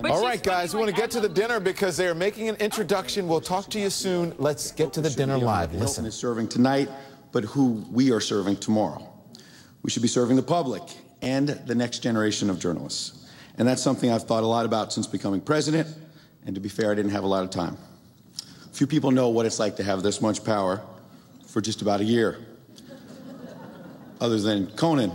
All right, guys, we want to get to the dinner because they are making an introduction. We'll talk to you soon. Let's get to the dinner live. Listen. Is serving tonight, but who we are serving tomorrow. We should be serving the public and the next generation of journalists. And that's something I've thought a lot about since becoming president. And to be fair, I didn't have a lot of time. Few people know what it's like to have this much power for just about a year. Other than Conan.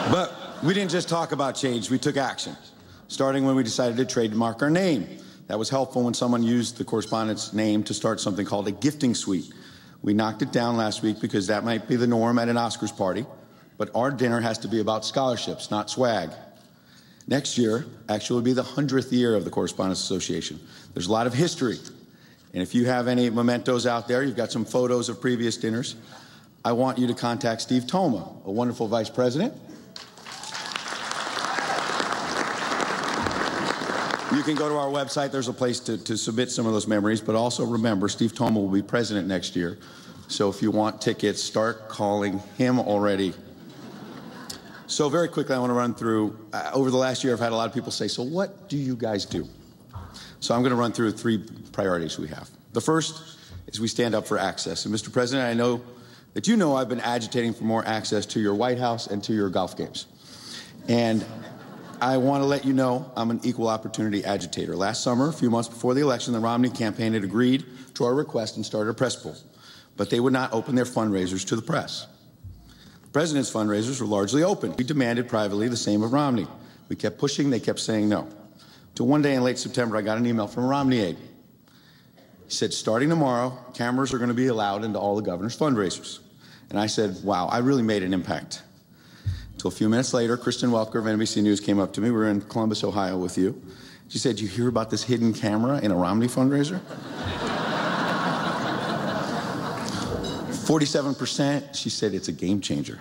But we didn't just talk about change, we took action. Starting when we decided to trademark our name. That was helpful when someone used the Correspondents name to start something called a gifting suite. We knocked it down last week because that might be the norm at an Oscars party, but our dinner has to be about scholarships, not swag. Next year, actually, will be the 100th year of the Correspondents Association. There's a lot of history. And if you have any mementos out there, you've got some photos of previous dinners, I want you to contact Steve Thoma, a wonderful vice president. You can go to our website. There's a place to submit some of those memories. But also remember, Steve Thoma will be president next year. So if you want tickets, start calling him already. So very quickly, I want to run through. Over the last year, I've had a lot of people say, so what do you guys do? So I'm going to run through 3 priorities we have. The first is we stand up for access. And Mr. President, I know that you know I've been agitating for more access to your White House and to your golf games. And I want to let you know I'm an equal opportunity agitator. Last summer, a few months before the election, the Romney campaign had agreed to our request and started a press pool. But they would not open their fundraisers to the press. The president's fundraisers were largely open. We demanded privately the same of Romney. We kept pushing, they kept saying no. Till one day in late September, I got an email from a Romney aide. He said, starting tomorrow, cameras are going to be allowed into all the governor's fundraisers. And I said, wow, I really made an impact. Until a few minutes later, Kristen Welker of NBC News came up to me. We were in Columbus, Ohio with you. She said, you hear about this hidden camera in a Romney fundraiser? 47%, she said, it's a game changer.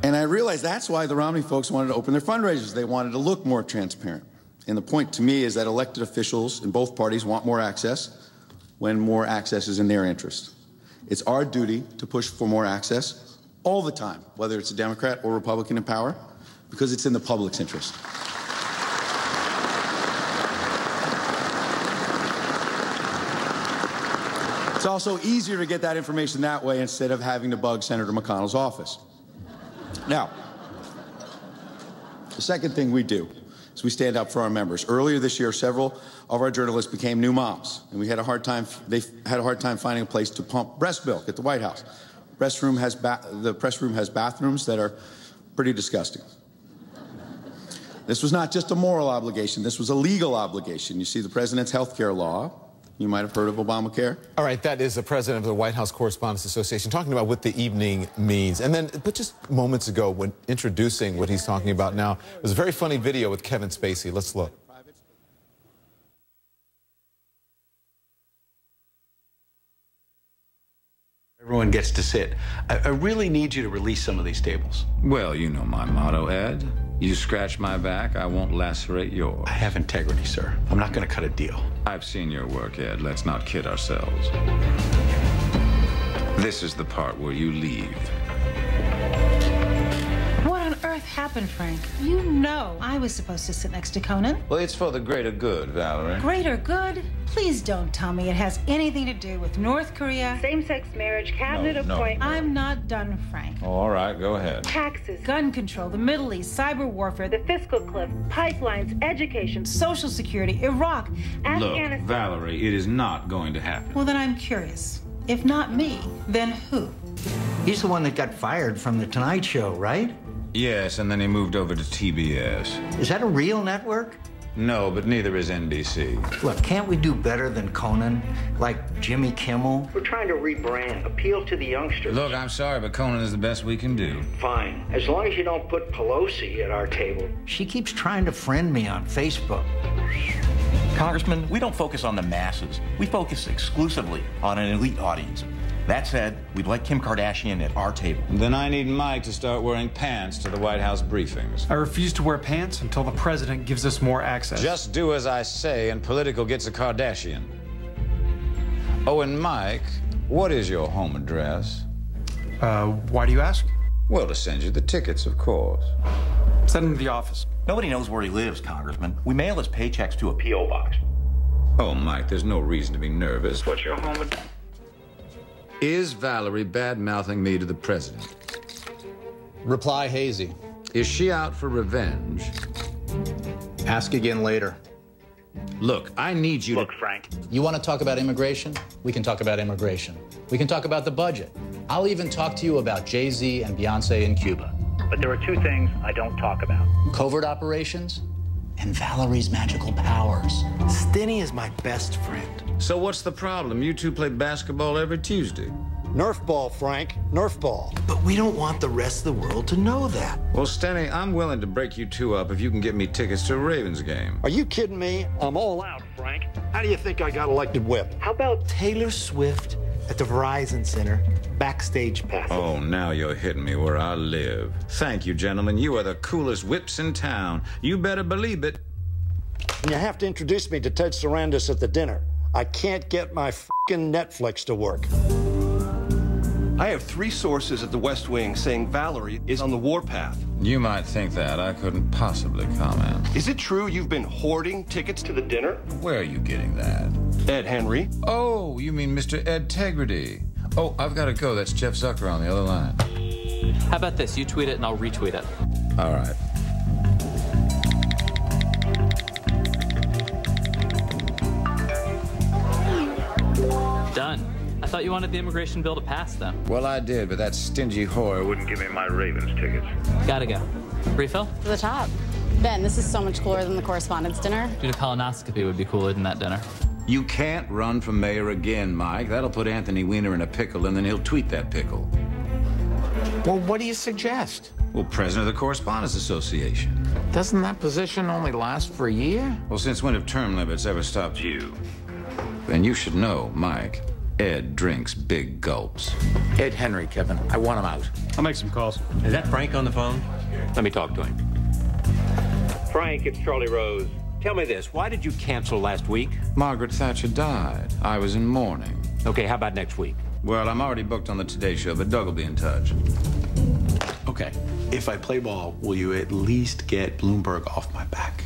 And I realized that's why the Romney folks wanted to open their fundraisers. They wanted to look more transparent. And the point to me is that elected officials in both parties want more access when more access is in their interest. It's our duty to push for more access all the time, whether it's a Democrat or Republican in power, because it's in the public's interest. It's also easier to get that information that way instead of having to bug Senator McConnell's office. Now, the second thing we do is we stand up for our members. Earlier this year, several of our journalists became new moms, and they had a hard time finding a place to pump breast milk at the White House. The press room has bathrooms that are pretty disgusting. This was not just a moral obligation. This was a legal obligation. You see the president's health care law. You might have heard of Obamacare. All right, that is the president of the White House Correspondents Association talking about what the evening means. And then, but just moments ago, when introducing what he's talking about now, it was a very funny video with Kevin Spacey. Let's look. Everyone gets to sit. I really need you to release some of these tables. Well, you know my motto, Ed. You scratch my back, I won't lacerate yours. I have integrity, sir. I'm not going to cut a deal. I've seen your work, Ed. Let's not kid ourselves. This is the part where you leave. What on earth happened, Frank? You know I was supposed to sit next to Conan. Well, it's for the greater good, Valerie. Greater good? Please don't tell me it has anything to do with North Korea, same-sex marriage, cabinet appointment. I'm not done, Frank. Oh, all right, go ahead. Taxes, gun control, the Middle East, cyber warfare, the fiscal cliff, pipelines, education, Social Security, Iraq, Afghanistan. Look, Valerie, it is not going to happen. Well, then I'm curious. If not me, then who? He's the one that got fired from The Tonight Show, right? Yes, and then he moved over to TBS. Is that a real network? No, but neither is NBC. Look, can't we do better than Conan? Like Jimmy Kimmel? We're trying to rebrand, appeal to the youngsters. Look, I'm sorry, but Conan is the best we can do. Fine, as long as you don't put Pelosi at our table. She keeps trying to friend me on Facebook. Congressman, we don't focus on the masses. We focus exclusively on an elite audience. That said, we'd like Kim Kardashian at our table. Then I need Mike to start wearing pants to the White House briefings. I refuse to wear pants until the president gives us more access. Just do as I say, and Political gets a Kardashian. Oh, and Mike, What is your home address? Why do you ask? Well, to send you the tickets, of course. Send him to the office. Nobody knows where he lives, Congressman. We mail his paychecks to a P.O. box. Oh, Mike, there's no reason to be nervous. What's your home address? Is Valerie bad-mouthing me to the president? Reply hazy. Is she out for revenge? Ask again later. Look, I need you Look, Frank. You want to talk about immigration? We can talk about immigration. We can talk about the budget. I'll even talk to you about Jay-Z and Beyonce in Cuba. But there are two things I don't talk about. Covert operations and Valerie's magical powers. Stinny is my best friend. So what's the problem? You two play basketball every Tuesday. Nerf ball, Frank. Nerf ball. But we don't want the rest of the world to know that. Well, Stenny, I'm willing to break you two up if you can get me tickets to a Ravens game. Are you kidding me? I'm all out, Frank. How do you think I got elected whip? How about Taylor Swift at the Verizon Center, backstage pass? Oh, now you're hitting me where I live. Thank you, gentlemen. You are the coolest whips in town. You better believe it. You have to introduce me to Ted Sarandis at the dinner. I can't get my f***ing Netflix to work. I have 3 sources at the West Wing saying Valerie is on the warpath. You might think that. I couldn't possibly comment. Is it true you've been hoarding tickets to the dinner? Where are you getting that? Ed Henry. Oh, you mean Mr. Ed Tegrity. Oh, I've got to go. That's Jeff Zucker on the other line. How about this? You tweet it and I'll retweet it. All right. Done. I thought you wanted the immigration bill to pass, though. Well, I did, but that stingy whore wouldn't give me my Ravens tickets. Gotta go. Refill? To the top. Ben, this is so much cooler than the Correspondents' dinner. Dude, a colonoscopy would be cooler than that dinner. You can't run for mayor again, Mike. That'll put Anthony Weiner in a pickle, and then he'll tweet that pickle. Well, what do you suggest? Well, president of the Correspondents Association. Doesn't that position only last for a year? Well, since when have term limits ever stopped you? Then you should know, Mike, Ed drinks big gulps. Ed Henry, Kevin. I want him out. I'll make some calls. Is that Frank on the phone? Let me talk to him. Frank, it's Charlie Rose. Tell me this, why did you cancel last week? Margaret Thatcher died. I was in mourning. Okay, how about next week? Well, I'm already booked on the Today Show, but Doug will be in touch. Okay, if I play ball, will you at least get Bloomberg off my back?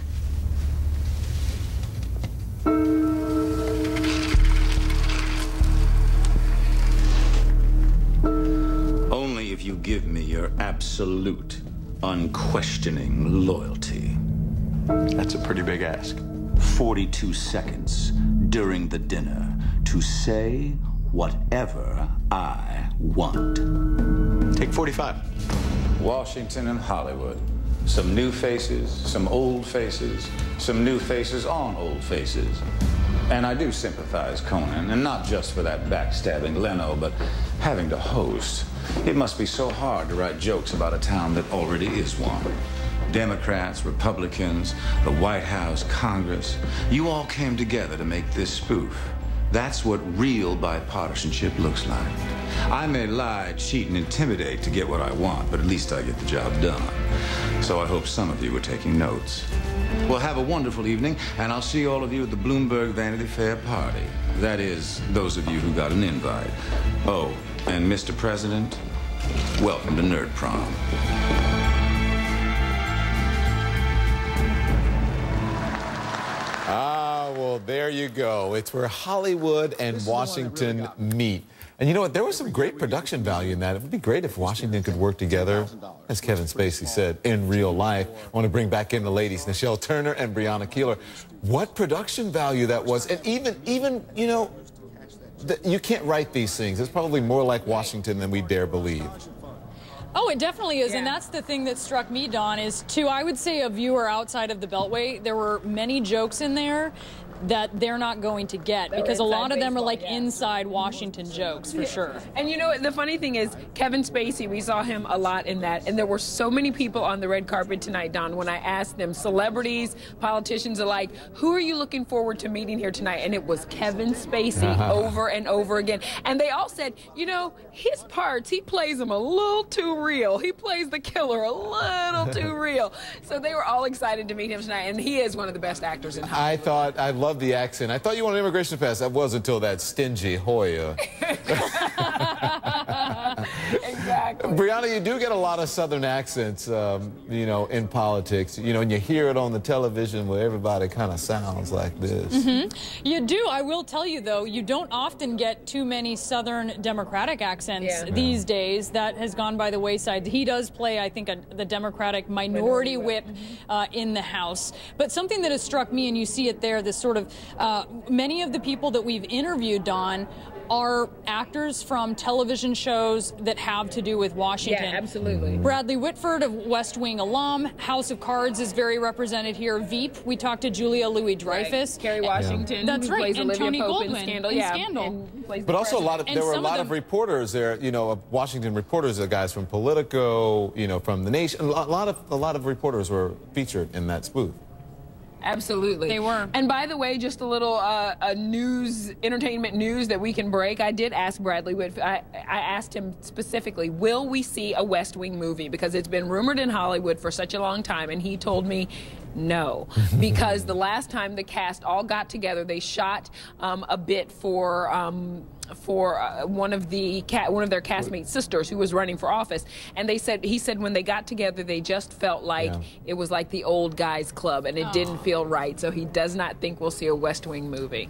Only if you give me your absolute, unquestioning loyalty. That's a pretty big ask. 42 seconds during the dinner to say whatever I want. Take 45. Washington and Hollywood. Some new faces, some old faces, some new faces on old faces. And I do sympathize, Conan, and not just for that backstabbing Leno, but having to host. It must be so hard to write jokes about a town that already is one. Democrats, Republicans, the White House, Congress, you all came together to make this spoof. That's what real bipartisanship looks like. I may lie, cheat, and intimidate to get what I want, but at least I get the job done. So I hope some of you were taking notes. Well, have a wonderful evening, and I'll see all of you at the Bloomberg Vanity Fair party. That is, those of you who got an invite. Oh, and Mr. President, welcome to Nerd Prom. Ah, well, there you go. It's where Hollywood and Washington meet. And you know what? There was some great production value in that. It would be great if Washington could work together, as Kevin Spacey said, in real life. I want to bring back in the ladies, Nichelle Turner and Breonna Keeler. What production value that was. And even you know, you can't write these things. It's probably more like Washington than we dare believe. Oh, it definitely is, and that's the thing that struck me, Dawn, is I would say a viewer outside of the Beltway, there were many jokes in there that they're not going to get, because a lot of them are like inside Washington jokes, for sure. And you know, the funny thing is, Kevin Spacey, we saw him a lot in that, and there were so many people on the red carpet tonight, Don, when I asked them, celebrities, politicians alike, who are you looking forward to meeting here tonight? And it was Kevin Spacey over and over again. And they all said, you know, his parts, he plays them a little too real. He plays the killer a little too real. So they were all excited to meet him tonight, and he is one of the best actors in Hollywood. I love the accent. I thought you wanted an immigration pass. That was until that stingy Hoya. Exactly. Brianna, you do get a lot of Southern accents, you know, in politics. You know, and you hear it on the television where everybody kind of sounds like this. You do. I will tell you, though, you don't often get too many Southern Democratic accents these days. That has gone by the wayside. He does play, I think, the Democratic minority whip in the House. But something that has struck me, and you see it there, this sort of many of the people that we've interviewed, Don, are actors from television shows that have to do with Washington. Yeah, absolutely. Bradley Whitford, a West Wing alum. House of Cards is very represented here. Veep, we talked to Julia Louis-Dreyfus. Right. Kerry Washington, that's who right, plays and Olivia Tony Pope Goldwyn in Scandal. in Yeah, Scandal. But also there were a lot of reporters there, you know, Washington reporters, the guys from Politico, you know, from The Nation. A lot of reporters were featured in that spoof. Absolutely. They were. And by the way, just a little entertainment news that we can break. I did ask Bradley Whitford, I asked him specifically, will we see a West Wing movie? Because it's been rumored in Hollywood for such a long time, and he told me no. Because the last time the cast all got together, they shot a bit for one of their castmates' sisters who was running for office, and he said when they got together they just felt like it was like the old guys club, and it didn't feel right. So he does not think we'll see a West Wing movie.